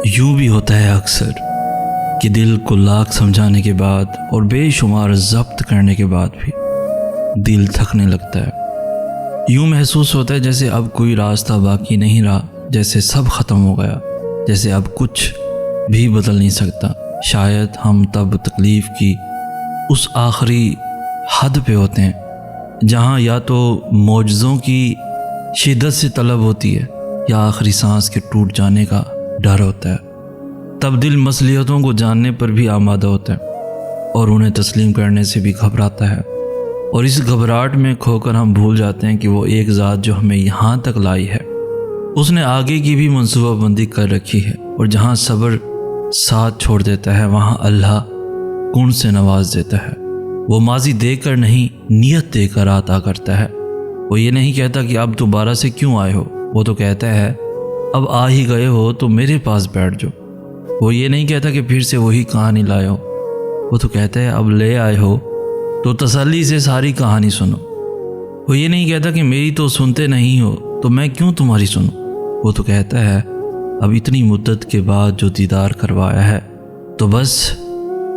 یوں بھی ہوتا ہے اکثر کہ دل کو لاکھ سمجھانے کے بعد اور بے شمار ضبط کرنے کے بعد بھی دل تھکنے لگتا ہے۔ یوں محسوس ہوتا ہے جیسے اب کوئی راستہ باقی نہیں رہا، جیسے سب ختم ہو گیا، جیسے اب کچھ بھی بدل نہیں سکتا۔ شاید ہم تب تکلیف کی اس آخری حد پہ ہوتے ہیں جہاں یا تو معجزوں کی شدت سے طلب ہوتی ہے یا آخری سانس کے ٹوٹ جانے کا ڈر ہوتا ہے۔ تب دل مصلحتوں کو جاننے پر بھی آمادہ ہوتا ہے اور انہیں تسلیم کرنے سے بھی گھبراتا ہے، اور اس گھبراہٹ میں کھو کر ہم بھول جاتے ہیں کہ وہ ایک ذات جو ہمیں یہاں تک لائی ہے اس نے آگے کی بھی منصوبہ بندی کر رکھی ہے، اور جہاں صبر ساتھ چھوڑ دیتا ہے وہاں اللہ کن سے نواز دیتا ہے۔ وہ ماضی دیکھ کر نہیں، نیت دیکھ کر عطا کرتا ہے۔ وہ یہ نہیں کہتا کہ اب دوبارہ سے کیوں آئے ہو، وہ تو کہتا ہے اب آ ہی گئے ہو تو میرے پاس بیٹھ جاؤ۔ وہ یہ نہیں کہتا کہ پھر سے وہی کہانی لائے ہو، وہ تو کہتا ہے اب لے آئے ہو تو تسلی سے ساری کہانی سنو۔ وہ یہ نہیں کہتا کہ میری تو سنتے نہیں ہو تو میں کیوں تمہاری سنوں، وہ تو کہتا ہے اب اتنی مدت کے بعد جو دیدار کروایا ہے تو بس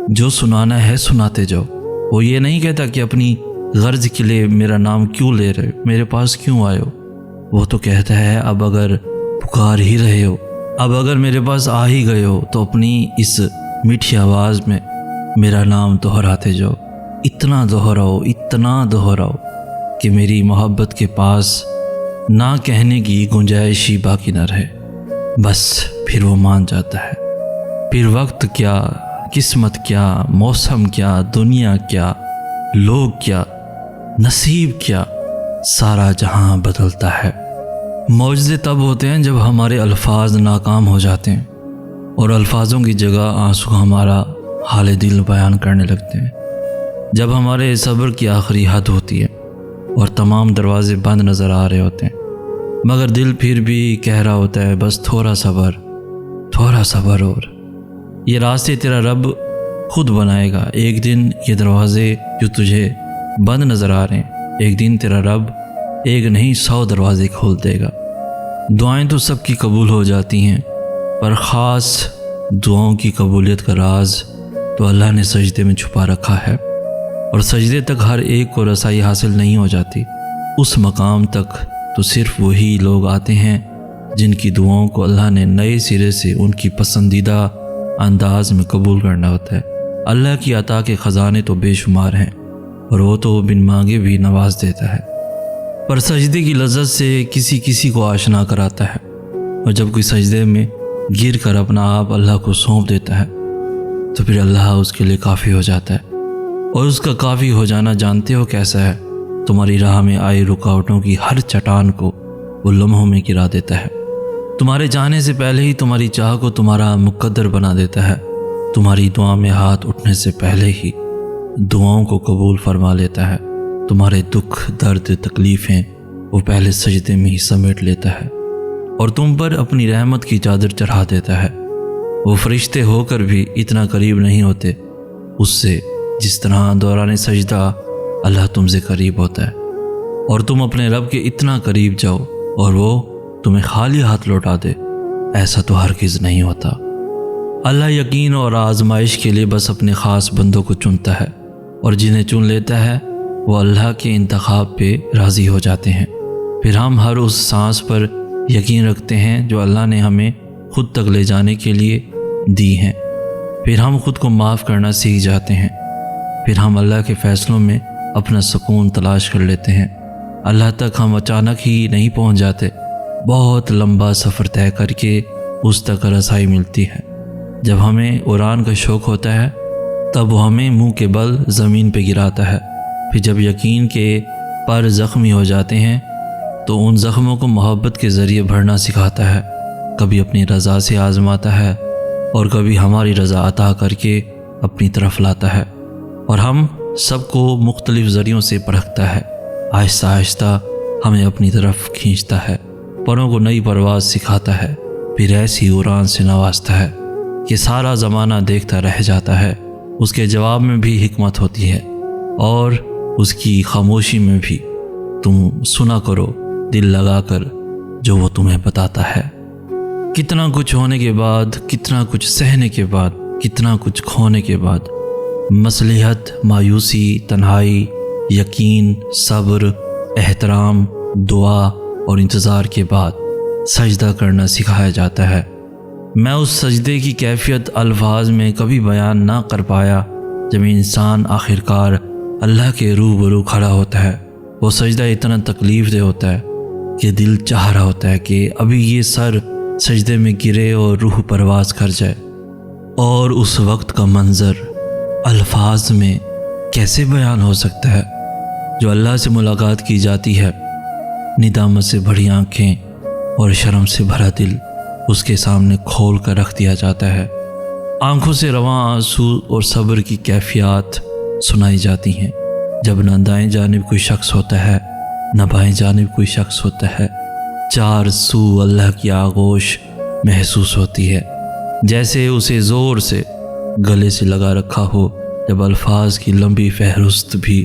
جو سنانا ہے سناتے جاؤ۔ وہ یہ نہیں کہتا کہ اپنی غرض کے لیے میرا نام کیوں لے رہے ہو، میرے پاس کیوں آئے ہو، وہ تو کہتا ہے اب اگر پکار ہی رہے ہو، اب اگر میرے پاس آ ہی گئے ہو تو اپنی اس میٹھی آواز میں میرا نام دہراتے جاؤ، اتنا دہراؤ کہ میری محبت کے پاس نہ کہنے کی گنجائش ہی باقی نہ رہے۔ بس پھر وہ مان جاتا ہے۔ پھر وقت کیا، قسمت کیا، موسم کیا، دنیا کیا، لوگ کیا، نصیب کیا، سارا جہاں بدلتا ہے۔ معجزے تب ہوتے ہیں جب ہمارے الفاظ ناکام ہو جاتے ہیں اور الفاظوں کی جگہ آنسو ہمارا حال دل بیان کرنے لگتے ہیں، جب ہمارے صبر کی آخری حد ہوتی ہے اور تمام دروازے بند نظر آ رہے ہوتے ہیں، مگر دل پھر بھی کہہ رہا ہوتا ہے بس تھوڑا صبر اور یہ راستے تیرا رب خود بنائے گا۔ ایک دن یہ دروازے جو تجھے بند نظر آ رہے ہیں، ایک دن تیرا رب ایک نہیں 100 دروازے کھول دے گا۔ دعائیں تو سب کی قبول ہو جاتی ہیں، پر خاص دعاؤں کی قبولیت کا راز تو اللہ نے سجدے میں چھپا رکھا ہے، اور سجدے تک ہر ایک کو رسائی حاصل نہیں ہو جاتی۔ اس مقام تک تو صرف وہی لوگ آتے ہیں جن کی دعاؤں کو اللہ نے نئے سرے سے ان کی پسندیدہ انداز میں قبول کرنا ہوتا ہے۔ اللہ کی عطا کے خزانے تو بے شمار ہیں، اور وہ تو بن مانگے بھی نواز دیتا ہے، پر سجدے کی لذت سے کسی کو آشنا کراتا ہے، اور جب کوئی سجدے میں گر کر اپنا آپ اللہ کو سونپ دیتا ہے تو پھر اللہ اس کے لیے کافی ہو جاتا ہے۔ اور اس کا کافی ہو جانا جانتے ہو کیسا ہے؟ تمہاری راہ میں آئی رکاوٹوں کی ہر چٹان کو وہ لمحوں میں گرا دیتا ہے، تمہارے چاہنے سے پہلے ہی تمہاری چاہ کو تمہارا مقدر بنا دیتا ہے، تمہاری دعا میں ہاتھ اٹھنے سے پہلے ہی دعاؤں کو قبول فرما لیتا ہے، تمہارے دکھ، درد، تکلیفیں وہ پہلے سجدے میں ہی سمیٹ لیتا ہے، اور تم پر اپنی رحمت کی چادر چڑھا دیتا ہے۔ وہ فرشتے ہو کر بھی اتنا قریب نہیں ہوتے اس سے جس طرح دوران سجدہ اللہ تم سے قریب ہوتا ہے، اور تم اپنے رب کے اتنا قریب جاؤ اور وہ تمہیں خالی ہاتھ لوٹا دے، ایسا تو ہرگز نہیں ہوتا۔ اللہ یقین اور آزمائش کے لیے بس اپنے خاص بندوں کو چنتا ہے، اور جنہیں چن لیتا ہے وہ اللہ کے انتخاب پہ راضی ہو جاتے ہیں۔ پھر ہم ہر اس سانس پر یقین رکھتے ہیں جو اللہ نے ہمیں خود تک لے جانے کے لیے دی ہیں۔ پھر ہم خود کو معاف کرنا سیکھ جاتے ہیں۔ پھر ہم اللہ کے فیصلوں میں اپنا سکون تلاش کر لیتے ہیں۔ اللہ تک ہم اچانک ہی نہیں پہنچ جاتے، بہت لمبا سفر طے کر کے اس تک رسائی ملتی ہے۔ جب ہمیں اڑان کا شوق ہوتا ہے تب وہ ہمیں منہ کے بل زمین پہ گراتا ہے۔ پھر جب یقین کے پر زخمی ہو جاتے ہیں تو ان زخموں کو محبت کے ذریعے بھرنا سکھاتا ہے، کبھی اپنی رضا سے آزماتا ہے اور کبھی ہماری رضا عطا کر کے اپنی طرف لاتا ہے، اور ہم سب کو مختلف ذریعوں سے پرکھتا ہے، آہستہ آہستہ ہمیں اپنی طرف کھینچتا ہے، پروں کو نئی پرواز سکھاتا ہے، پھر ایسی اڑان سے نوازتا ہے کہ سارا زمانہ دیکھتا رہ جاتا ہے۔ اس کے جواب میں بھی حکمت ہوتی ہے اور اس کی خاموشی میں بھی۔ تم سنا کرو دل لگا کر جو وہ تمہیں بتاتا ہے۔ کتنا کچھ ہونے کے بعد، کتنا کچھ سہنے کے بعد، کتنا کچھ کھونے کے بعد، مصلحت، مایوسی، تنہائی، یقین، صبر، احترام، دعا اور انتظار کے بعد سجدہ کرنا سکھایا جاتا ہے۔ میں اس سجدے کی کیفیت الفاظ میں کبھی بیان نہ کر پایا۔ جب انسان آخرکار اللہ کے روبرو کھڑا ہوتا ہے، وہ سجدہ اتنا تکلیف دہ ہوتا ہے کہ دل چاہ رہا ہوتا ہے کہ ابھی یہ سر سجدے میں گرے اور روح پرواز کر جائے۔ اور اس وقت کا منظر الفاظ میں کیسے بیان ہو سکتا ہے؟ جو اللہ سے ملاقات کی جاتی ہے، ندامت سے بھری آنکھیں اور شرم سے بھرا دل اس کے سامنے کھول کر رکھ دیا جاتا ہے۔ آنکھوں سے رواں آنسو اور صبر کی کیفیات سنائی جاتی ہیں، جب نہ دائیں جانب کوئی شخص ہوتا ہے، نہ بائیں جانب کوئی شخص ہوتا ہے۔ چار سو اللہ کی آغوش محسوس ہوتی ہے، جیسے اسے زور سے گلے سے لگا رکھا ہو۔ جب الفاظ کی لمبی فہرست بھی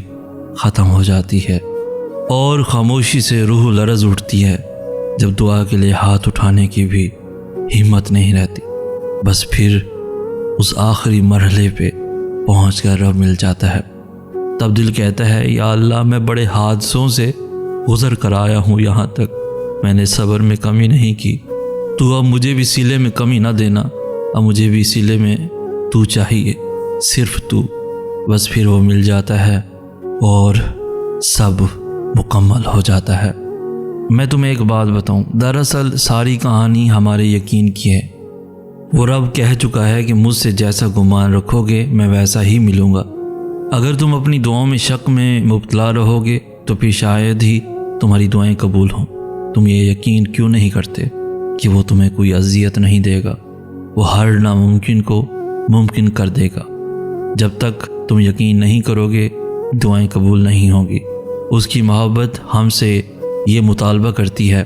ختم ہو جاتی ہے اور خاموشی سے روح لرز اٹھتی ہے، جب دعا کے لیے ہاتھ اٹھانے کی بھی ہمت نہیں رہتی، بس پھر اس آخری مرحلے پہ پہنچ کر رب مل جاتا ہے۔ تب دل کہتا ہے، یا اللہ، میں بڑے حادثوں سے گزر کر آیا ہوں یہاں تک، میں نے صبر میں کمی نہیں کی، تو اب مجھے بھی سلے میں کمی نہ دینا، اب مجھے بھی سلے میں تو چاہیے، صرف تو۔ بس پھر وہ مل جاتا ہے اور سب مکمل ہو جاتا ہے۔ میں تمہیں ایک بات بتاؤں، دراصل ساری کہانی ہمارے یقین کی ہے۔ وہ رب کہہ چکا ہے کہ مجھ سے جیسا گمان رکھو گے میں ویسا ہی ملوں گا۔ اگر تم اپنی دعاؤں میں شک میں مبتلا رہو گے تو پھر شاید ہی تمہاری دعائیں قبول ہوں۔ تم یہ یقین کیوں نہیں کرتے کہ وہ تمہیں کوئی اذیت نہیں دے گا؟ وہ ہر ناممکن کو ممکن کر دے گا۔ جب تک تم یقین نہیں کرو گے، دعائیں قبول نہیں ہوں گی۔ اس کی محبت ہم سے یہ مطالبہ کرتی ہے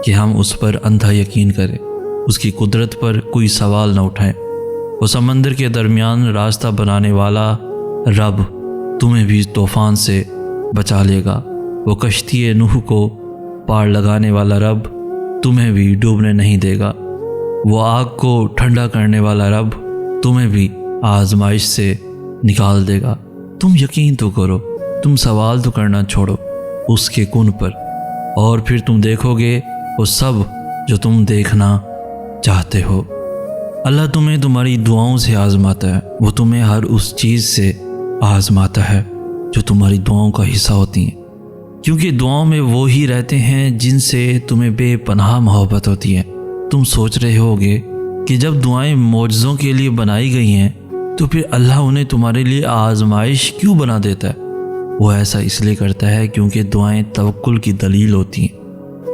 کہ ہم اس پر اندھا یقین کریں، اس کی قدرت پر کوئی سوال نہ اٹھائیں۔ وہ سمندر کے درمیان راستہ بنانے والا رب تمہیں بھی طوفان سے بچا لے گا۔ وہ کشتی نوح کو پار لگانے والا رب تمہیں بھی ڈوبنے نہیں دے گا۔ وہ آگ کو ٹھنڈا کرنے والا رب تمہیں بھی آزمائش سے نکال دے گا۔ تم یقین تو کرو، تم سوال تو کرنا چھوڑو اس کے کن پر، اور پھر تم دیکھو گے وہ سب جو تم دیکھنا چاہتے ہو۔ اللہ تمہیں تمہاری دعاؤں سے آزماتا ہے، وہ تمہیں ہر اس چیز سے آزماتا ہے جو تمہاری دعاؤں کا حصہ ہوتی ہیں، کیونکہ دعاؤں میں وہ ہی رہتے ہیں جن سے تمہیں بے پناہ محبت ہوتی ہے۔ تم سوچ رہے ہوگے کہ جب دعائیں معجزوں کے لیے بنائی گئی ہیں تو پھر اللہ انہیں تمہارے لیے آزمائش کیوں بنا دیتا ہے؟ وہ ایسا اس لیے کرتا ہے کیونکہ دعائیں توکل کی دلیل ہوتی ہیں،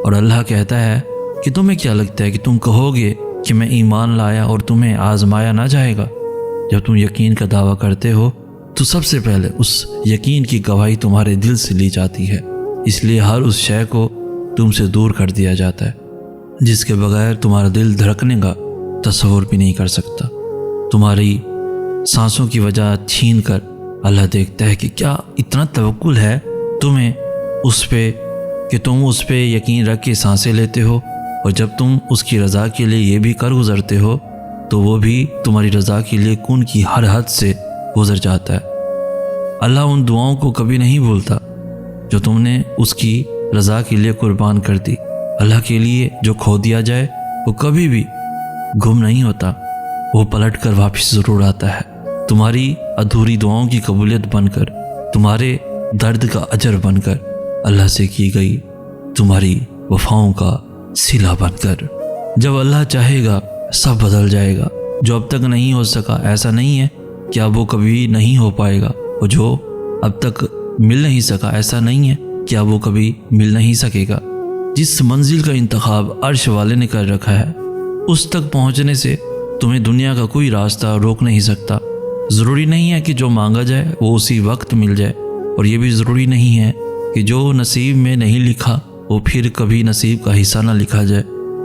اور اللہ کہتا ہے کہ تمہیں کیا لگتا ہے کہ تم کہو گے کہ میں ایمان لایا اور تمہیں آزمایا نہ جائے گا؟ جب تم یقین کا دعویٰ کرتے ہو تو سب سے پہلے اس یقین کی گواہی تمہارے دل سے لی جاتی ہے، اس لیے ہر اس شے کو تم سے دور کر دیا جاتا ہے جس کے بغیر تمہارا دل دھڑکنے کا تصور بھی نہیں کر سکتا۔ تمہاری سانسوں کی وجہ چھین کر اللہ دیکھتا ہے کہ کیا اتنا توکل ہے تمہیں اس پہ کہ تم اس پہ یقین رکھ کے سانسیں لیتے ہو، اور جب تم اس کی رضا کے لیے یہ بھی کر گزرتے ہو تو وہ بھی تمہاری رضا کے لیے کن کی ہر حد سے گزر جاتا ہے۔ اللہ ان دعاؤں کو کبھی نہیں بھولتا جو تم نے اس کی رضا کے لیے قربان کر دی۔ اللہ کے لیے جو کھو دیا جائے وہ کبھی بھی گم نہیں ہوتا، وہ پلٹ کر واپس ضرور آتا ہے، تمہاری ادھوری دعاؤں کی قبولیت بن کر، تمہارے درد کا اجر بن کر، اللہ سے کی گئی تمہاری وفاؤں کا صلہ بن کر۔ جب اللہ چاہے گا سب بدل جائے گا۔ جو اب تک نہیں ہو سکا ایسا نہیں ہے کہ اب وہ کبھی نہیں ہو پائے گا، اور جو اب تک مل نہیں سکا ایسا نہیں ہے کہ اب وہ کبھی مل نہیں سکے گا۔ جس منزل کا انتخاب عرش والے نے کر رکھا ہے اس تک پہنچنے سے تمہیں دنیا کا کوئی راستہ روک نہیں سکتا۔ ضروری نہیں ہے کہ جو مانگا جائے وہ اسی وقت مل جائے، اور یہ بھی ضروری نہیں ہے کہ جو نصیب میں نہیں لکھا وہ پھر کبھی نصیب کا حصہ نہ لکھا جائے۔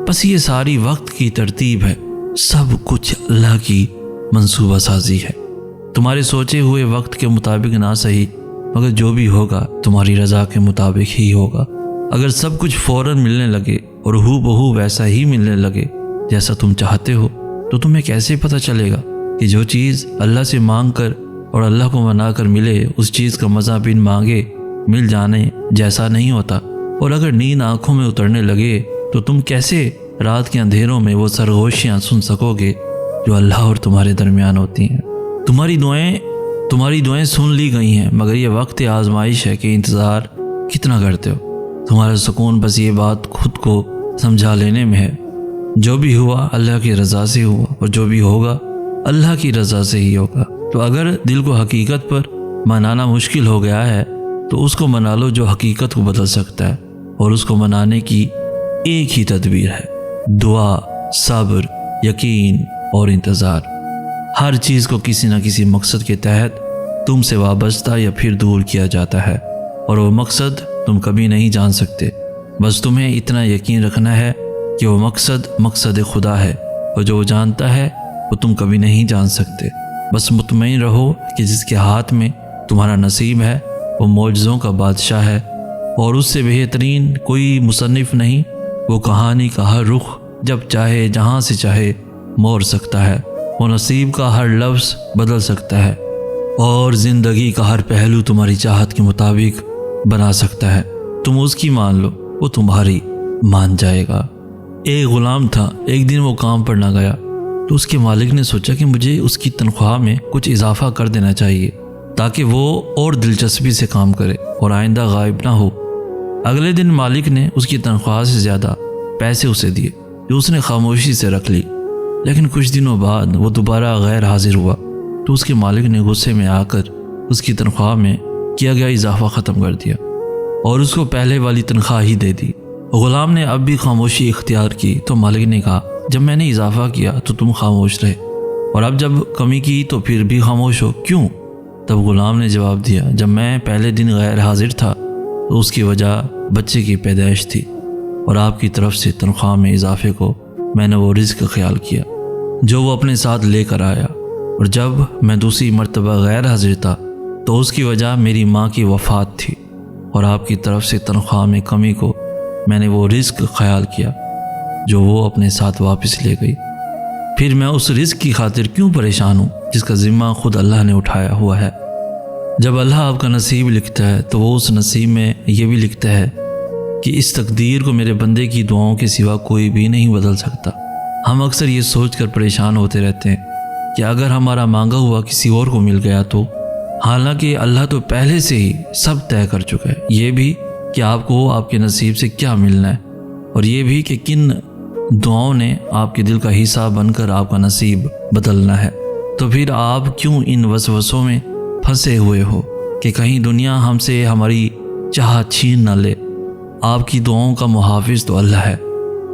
بس یہ ساری وقت کی ترتیب ہے، سب کچھ اللہ کی منصوبہ سازی ہے۔ تمہارے سوچے ہوئے وقت کے مطابق نہ صحیح، مگر جو بھی ہوگا تمہاری رضا کے مطابق ہی ہوگا۔ اگر سب کچھ فوراً ملنے لگے اور ہو بہو ویسا ہی ملنے لگے جیسا تم چاہتے ہو، تو تمہیں کیسے پتہ چلے گا کہ جو چیز اللہ سے مانگ کر اور اللہ کو منا کر ملے، اس چیز کا مزہ بن مانگے مل جانے جیسا نہیں ہوتا؟ اور اگر نیند آنکھوں میں اترنے لگے تو تم کیسے رات کے اندھیروں میں وہ سرگوشیاں سن سکو گے جو اللہ اور تمہارے درمیان ہوتی ہیں؟ تمہاری دعائیں سن لی گئی ہیں، مگر یہ وقت آزمائش ہے کہ انتظار کتنا کرتے ہو؟ تمہارا سکون بس یہ بات خود کو سمجھا لینے میں ہے، جو بھی ہوا اللہ کی رضا سے ہوا، اور جو بھی ہوگا اللہ کی رضا سے ہی ہوگا۔ تو اگر دل کو حقیقت پر منانا مشکل ہو گیا ہے تو اس کو منا لو جو حقیقت کو بدل سکتا ہے، اور اس کو منانے کی ایک ہی تدبیر ہے: دعا، صبر، یقین اور انتظار۔ ہر چیز کو کسی نہ کسی مقصد کے تحت تم سے وابستہ یا پھر دور کیا جاتا ہے، اور وہ مقصد تم کبھی نہیں جان سکتے۔ بس تمہیں اتنا یقین رکھنا ہے کہ وہ مقصد خدا ہے، اور جو وہ جانتا ہے وہ تم کبھی نہیں جان سکتے۔ بس مطمئن رہو کہ جس کے ہاتھ میں تمہارا نصیب ہے وہ معجزوں کا بادشاہ ہے، اور اس سے بہترین کوئی مصنف نہیں۔ وہ کہانی کا ہر رخ جب چاہے جہاں سے چاہے موڑ سکتا ہے، وہ نصیب کا ہر لفظ بدل سکتا ہے، اور زندگی کا ہر پہلو تمہاری چاہت کے مطابق بنا سکتا ہے۔ تم اس کی مان لو، وہ تمہاری مان جائے گا۔ ایک غلام تھا، ایک دن وہ کام پر نہ گیا تو اس کے مالک نے سوچا کہ مجھے اس کی تنخواہ میں کچھ اضافہ کر دینا چاہیے تاکہ وہ اور دلچسپی سے کام کرے اور آئندہ غائب نہ ہو۔ اگلے دن مالک نے اس کی تنخواہ سے زیادہ پیسے اسے دیے، جو اس نے خاموشی سے رکھ لی۔ لیکن کچھ دنوں بعد وہ دوبارہ غیر حاضر ہوا تو اس کے مالک نے غصے میں آ کر اس کی تنخواہ میں کیا گیا اضافہ ختم کر دیا اور اس کو پہلے والی تنخواہ ہی دے دی۔ غلام نے اب بھی خاموشی اختیار کی تو مالک نے کہا، جب میں نے اضافہ کیا تو تم خاموش رہے، اور اب جب کمی کی تو پھر بھی خاموش ہو، کیوں؟ تب غلام نے جواب دیا، جب میں پہلے دن غیر حاضر تھا تو اس کی وجہ بچے کی پیدائش تھی، اور آپ کی طرف سے تنخواہ میں اضافے کو میں نے وہ رزق کا خیال کیا جو وہ اپنے ساتھ لے کر آیا، اور جب میں دوسری مرتبہ غیر حاضر تھا تو اس کی وجہ میری ماں کی وفات تھی، اور آپ کی طرف سے تنخواہ میں کمی کو میں نے وہ رزق خیال کیا جو وہ اپنے ساتھ واپس لے گئی۔ پھر میں اس رزق کی خاطر کیوں پریشان ہوں جس کا ذمہ خود اللہ نے اٹھایا ہوا ہے؟ جب اللہ آپ کا نصیب لکھتا ہے تو وہ اس نصیب میں یہ بھی لکھتا ہے کہ اس تقدیر کو میرے بندے کی دعاؤں کے سوا کوئی بھی نہیں بدل سکتا۔ ہم اکثر یہ سوچ کر پریشان ہوتے رہتے ہیں کہ اگر ہمارا مانگا ہوا کسی اور کو مل گیا تو، حالانکہ اللہ تو پہلے سے ہی سب طے کر چکا ہے، یہ بھی کہ آپ کو آپ کے نصیب سے کیا ملنا ہے، اور یہ بھی کہ کن دعاؤں نے آپ کے دل کا حصہ بن کر آپ کا نصیب بدلنا ہے۔ تو پھر آپ کیوں ان وسوسوں میں پھنسے ہوئے ہو کہ کہیں دنیا ہم سے ہماری چاہت چھین نہ لے؟ آپ کی دعاؤں کا محافظ تو اللہ ہے،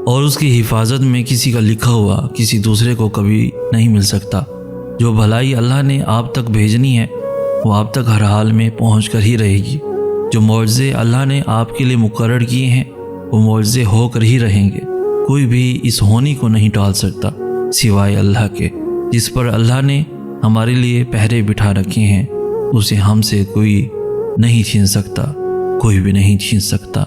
اور اس کی حفاظت میں کسی کا لکھا ہوا کسی دوسرے کو کبھی نہیں مل سکتا۔ جو بھلائی اللہ نے آپ تک بھیجنی ہے وہ آپ تک ہر حال میں پہنچ کر ہی رہے گی۔ جو معجزے اللہ نے آپ کے لیے مقرر کیے ہیں وہ معجزے ہو کر ہی رہیں گے۔ کوئی بھی اس ہونی کو نہیں ٹال سکتا سوائے اللہ کے، جس پر اللہ نے ہمارے لیے پہرے بٹھا رکھے ہیں، اسے ہم سے کوئی نہیں چھین سکتا، کوئی بھی نہیں چھین سکتا۔